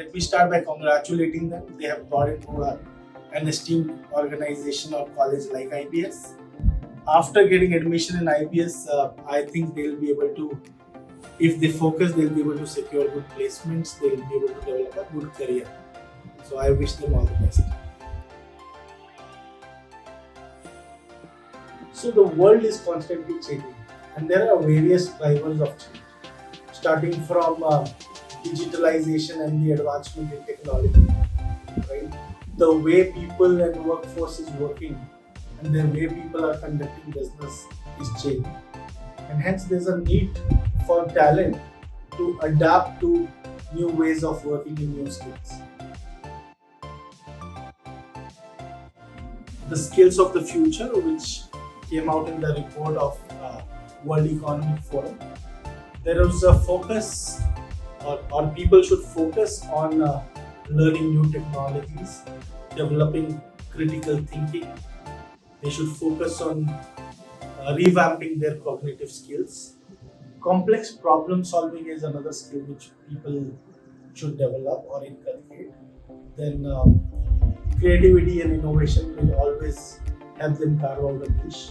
let me start by congratulating them. They have brought into an esteemed organization or college like IBS. After getting admission in IBS, I think they'll be able to, if they focus, they'll be able to secure good placements, they'll be able to develop a good career. So I wish them all the best. So the world is constantly changing and there are various drivers of change, starting from digitalization and the advancement in technology, right? The way people and workforce is working and the way people are conducting business is changing. And hence there's a need for talent to adapt to new ways of working in new skills. The skills of the future, which came out in the report of World Economic Forum, there is a focus or people should focus on learning new technologies, developing critical thinking. They should focus on revamping their cognitive skills. Complex problem solving is another skill which people should develop or inculcate. Then creativity and innovation will always help them carve out a niche.